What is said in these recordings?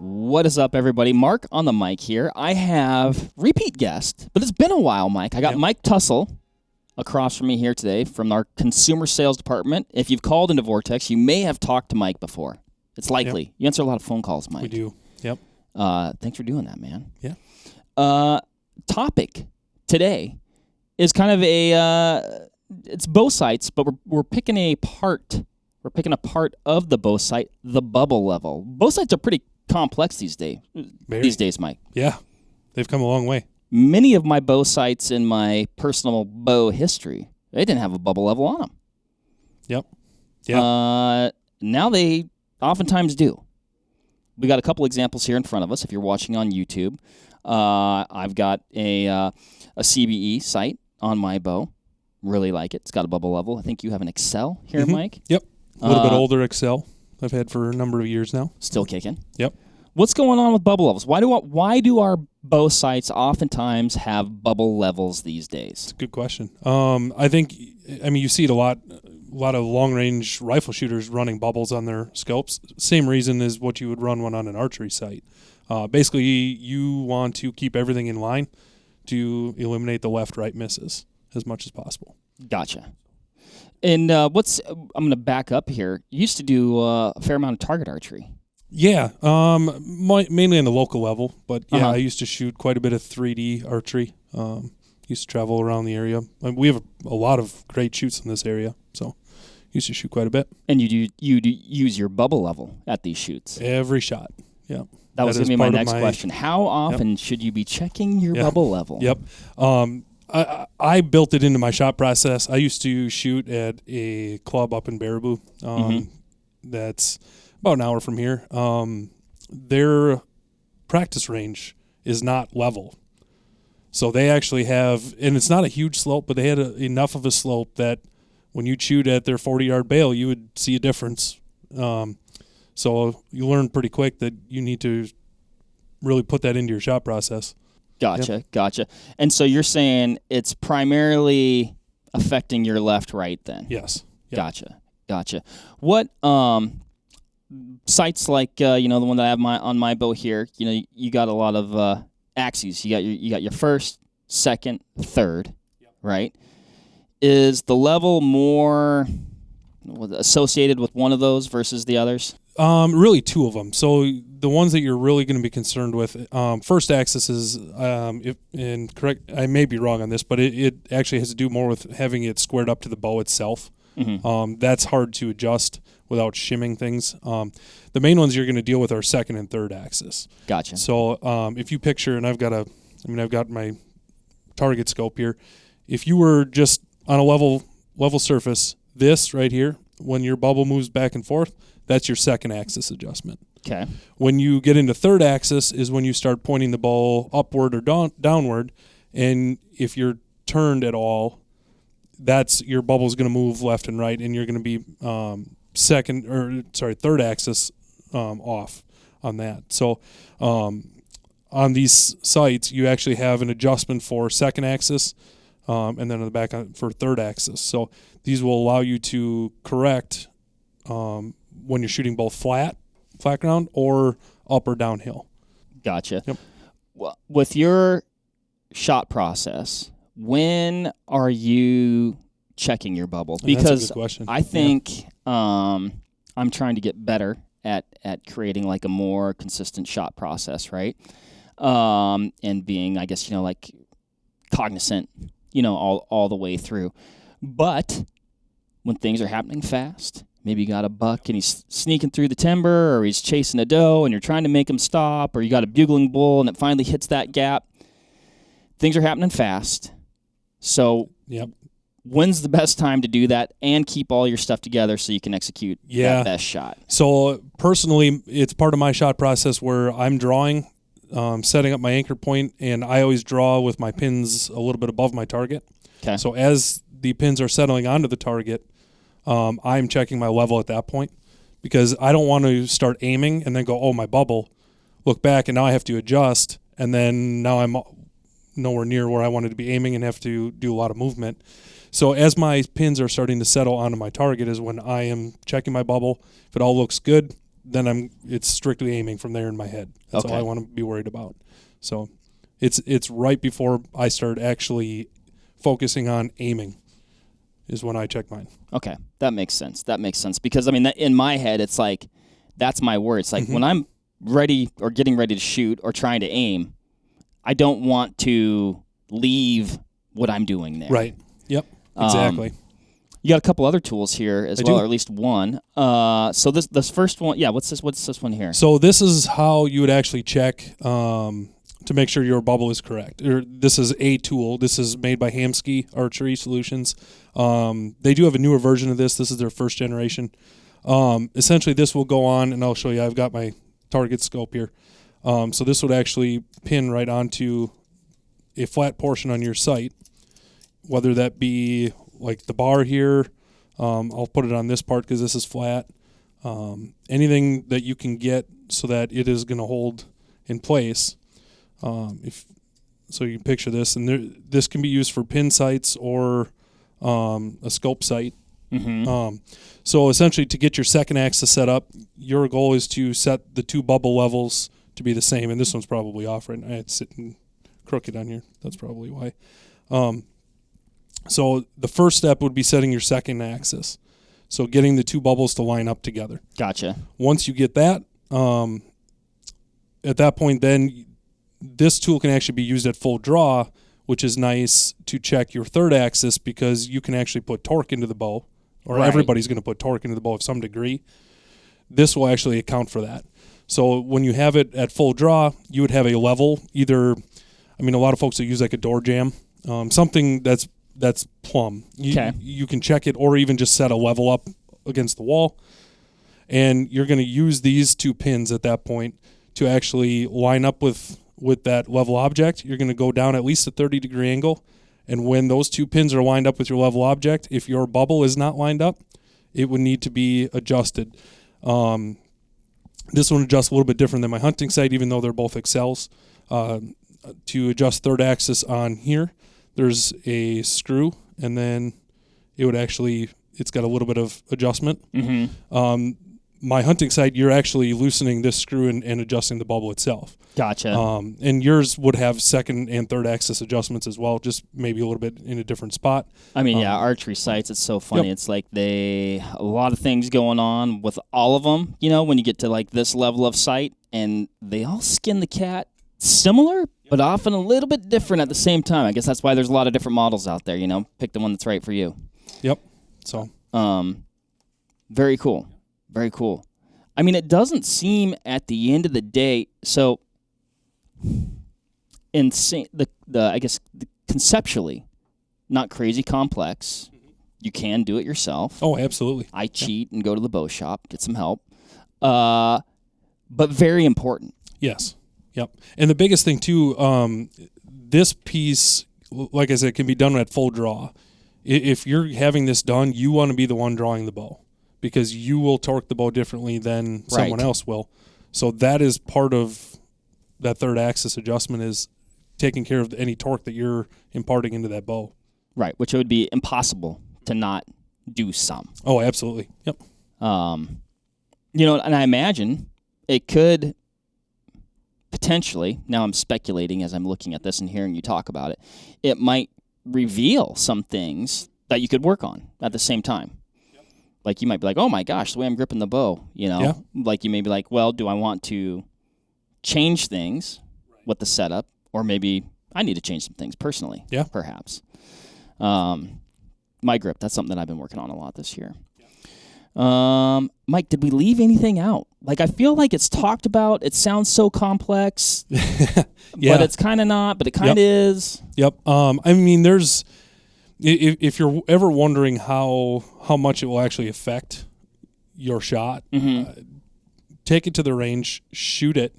What is up, everybody? Mark on the mic here. I have repeat guest, but it's been a while, Mike. I got Mike Tassoul across from me here today from our consumer sales department. If you've called into Vortex, you may have talked to Mike before. It's likely. Yep. You answer a lot of phone calls, Mike. We do. Yep. Thanks for doing that, man. Yeah. Topic today is kind of it's bow sights, but we're picking a part. We're picking a part of the bow sight, the bubble level. Bow sights are pretty complex these days. These days, Mike. Yeah, they've come a long way. Many of my bow sights in my personal bow history, they didn't have a bubble level on them. Yep. Yeah. Now they oftentimes do. We got a couple examples here in front of us. If you're watching on YouTube, I've got a CBE sight on my bow. Really like it. It's got a bubble level. I think you have an Excel here, Mike. Yep. A little bit older Excel. I've had for a number of years now. Still kicking. Yep. What's going on with bubble levels? Why do our bow sights oftentimes have bubble levels these days? It's a good question. I mean, you see it a lot of long-range rifle shooters running bubbles on their scopes. Same reason as what you would run one on an archery sight. Basically, you want to keep everything in line to eliminate the left-right misses as much as possible. Gotcha. And I'm going to back up here. You used to do a fair amount of target archery. Yeah, mainly on the local level, but yeah, I used to shoot quite a bit of 3D archery. Used to travel around the area. We have a lot of great shoots in this area, so used to shoot quite a bit. And you do use your bubble level at these shoots? Every shot, yeah. That was going to be my next question. How often should you be checking your bubble level? Yep. I built it into my shot process. I used to shoot at a club up in Baraboo. That's about an hour from here. Their practice range is not level. So they actually have, and it's not a huge slope, but they had enough of a slope that when you shoot at their 40-yard bail, you would see a difference. So you learn pretty quick that you need to really put that into your shot process. Gotcha. And so you're saying it's primarily affecting your left-right then? Yes. Yep. Gotcha. What sights like the one that I have on my bow here? You got a lot of axes. You got your first, second, third, right? Is the level more associated with one of those versus the others? Really two of them. So the ones that you're really going to be concerned with, first axis is, correct, I may be wrong on this, but it actually has to do more with having it squared up to the bow itself. That's hard to adjust without shimming things. The main ones you're going to deal with are second and third axis. Gotcha. So if you picture, and I've got my target scope here. If you were just on a level surface, this right here, when your bubble moves back and forth, that's your second axis adjustment. Okay. When you get into third axis is when you start pointing the bow upward or downward, and if you're turned at all, that's your bubble's going to move left and right, and you're going to be third axis off on that. So on these sights, you actually have an adjustment for second axis, and then on the back for third axis. So these will allow you to correct when you're shooting both flat ground or up or downhill. Gotcha. Yep. Well, with your shot process, when are you checking your bubble? Because that's a good question. I think I'm trying to get better at creating like a more consistent shot process, right? And being, I guess, like cognizant, all the way through. But when things are happening fast, maybe you got a buck and he's sneaking through the timber, or he's chasing a doe and you're trying to make him stop, or you got a bugling bull and it finally hits that gap. Things are happening fast. So when's the best time to do that and keep all your stuff together so you can execute that best shot? So personally, it's part of my shot process where I'm drawing, setting up my anchor point, and I always draw with my pins a little bit above my target. Okay. So as the pins are settling onto the target, I'm checking my level at that point, because I don't want to start aiming and then go, oh, my bubble, look back, and now I have to adjust, and then now I'm nowhere near where I wanted to be aiming and have to do a lot of movement. So as my pins are starting to settle onto my target is when I am checking my bubble. If it all looks good, then it's strictly aiming from there in my head. That's all I want to be worried about. So it's right before I start actually focusing on aiming is when I check mine. Okay, that makes sense. Because, I mean, in my head, it's like, that's my word. It's like when I'm ready or getting ready to shoot or trying to aim, I don't want to leave what I'm doing there. Right. Yep. Exactly. You got a couple other tools here as well, or at least one. So this first one, what's this one here? So this is how you would actually check to make sure your bubble is correct. This is a tool. This is made by Hamsky Archery Solutions. They do have a newer version of this. This is their first generation. Essentially, this will go on, and I'll show you. I've got my target scope here. So this would actually pin right onto a flat portion on your sight, whether that be like the bar here. I'll put it on this part because this is flat. Anything that you can get so that it is going to hold in place. So you can picture this, and this can be used for pin sights or a scope sight. So essentially, to get your second axis set up, your goal is to set the two bubble levels to be the same. And this one's probably off right now. It's sitting crooked on here. That's probably why. So the first step would be setting your second axis. So getting the two bubbles to line up together. Gotcha. Once you get that, at that point, then this tool can actually be used at full draw, which is nice to check your third axis because you can actually put torque into the bow, or everybody's going to put torque into the bow of some degree. This will actually account for that. So when you have it at full draw, you would have a level, a lot of folks that use like a door jamb, something that's plumb. You can check it or even just set a level up against the wall. And you're going to use these two pins at that point to actually line up with that level object. You're going to go down at least a 30-degree angle. And when those two pins are lined up with your level object, if your bubble is not lined up, it would need to be adjusted. This one adjusts a little bit different than my hunting sight, even though they're both Excels. To adjust third axis on here, there's a screw, and then it's got a little bit of adjustment. My hunting sight, you're actually loosening this screw and adjusting the bubble itself. Gotcha. And yours would have second and third axis adjustments as well, just maybe a little bit in a different spot. Archery sights, it's so funny. It's like a lot of things going on with all of them, when you get to like this level of sight, and they all skin the cat similar, but often a little bit different at the same time. I guess that's why there's a lot of different models out there, pick the one that's right for you. Yep. So. Very cool. Very cool. I mean, it doesn't seem at the end of the day, so conceptually, not crazy complex. You can do it yourself. Oh, absolutely. I cheat and go to the bow shop, get some help. But very important. Yes. Yep. And the biggest thing too, this piece, like I said, can be done at full draw. If you're having this done, you want to be the one drawing the bow, because you will torque the bow differently than someone else will. So that is part of that third axis adjustment, is taking care of any torque that you're imparting into that bow. Right, which it would be impossible to not do some. Oh, absolutely. Yep. And I imagine it could potentially, now I'm speculating as I'm looking at this and hearing you talk about it, it might reveal some things that you could work on at the same time. Like you might be like, oh my gosh, the way I'm gripping the bow, Like you may be like, well, do I want to change things with the setup, or maybe I need to change some things personally, perhaps. My grip, that's something that I've been working on a lot this year. Mike, did we leave anything out? Like, I feel like it's talked about. It sounds so complex, but it's kind of not, but it kind of is. Yep. There's... If you're ever wondering how much it will actually affect your shot, take it to the range, shoot it,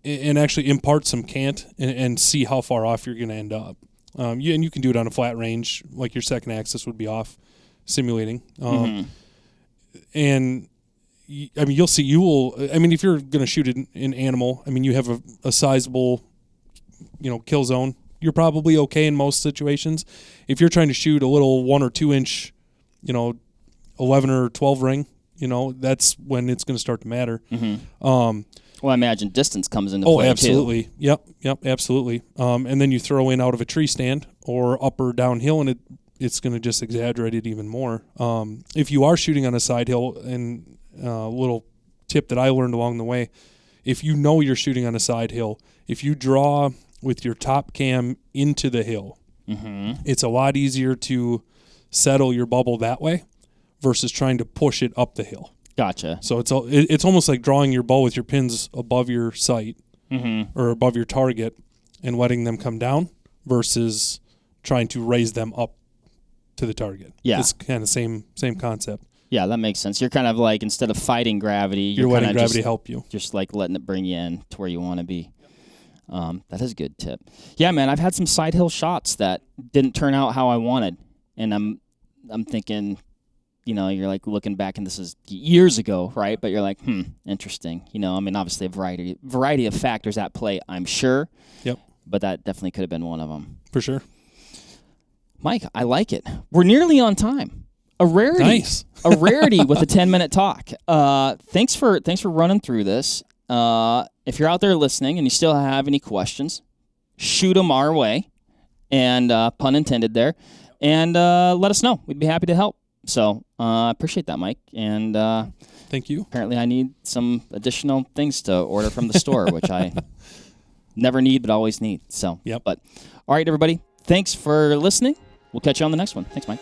and actually impart some cant and see how far off you're going to end up. And you can do it on a flat range, like your second axis would be off, simulating. And you'll see. If you're going to shoot an animal, you have a sizable, kill zone. You're probably okay in most situations. If you're trying to shoot a little 1 or 2 inch, 11 or 12 ring, that's when it's going to start to matter. Well, I imagine distance comes into Oh, play absolutely. too. Yep, absolutely. And then you throw in out of a tree stand or up or downhill, and it's going to just exaggerate it even more. If you are shooting on a side hill, and a little tip that I learned along the way, if you know you're shooting on a side hill, if you draw with your top cam into the hill, it's a lot easier to settle your bubble that way versus trying to push it up the hill. Gotcha. So it's almost like drawing your bow with your pins above your sight or above your target and letting them come down versus trying to raise them up to the target. Yeah. It's kind of same concept. Yeah, that makes sense. You're kind of like, instead of fighting gravity, you're letting gravity help you. Just like letting it bring you in to where you want to be. That is a good tip. Yeah, man, I've had some side hill shots that didn't turn out how I wanted. And I'm thinking, you're like looking back, and this is years ago, right? But you're like, interesting. Obviously a variety of factors at play, I'm sure. Yep. But that definitely could have been one of them. For sure. Mike, I like it. We're nearly on time. A rarity. Nice. A rarity with a 10-minute talk. Thanks for running through this. If you're out there listening and you still have any questions, shoot them our way, and pun intended there, and let us know. We'd be happy to help. So I appreciate that, Mike. And thank you. Apparently I need some additional things to order from the store, which I never need but always need. So, yep. But all right, everybody. Thanks for listening. We'll catch you on the next one. Thanks, Mike.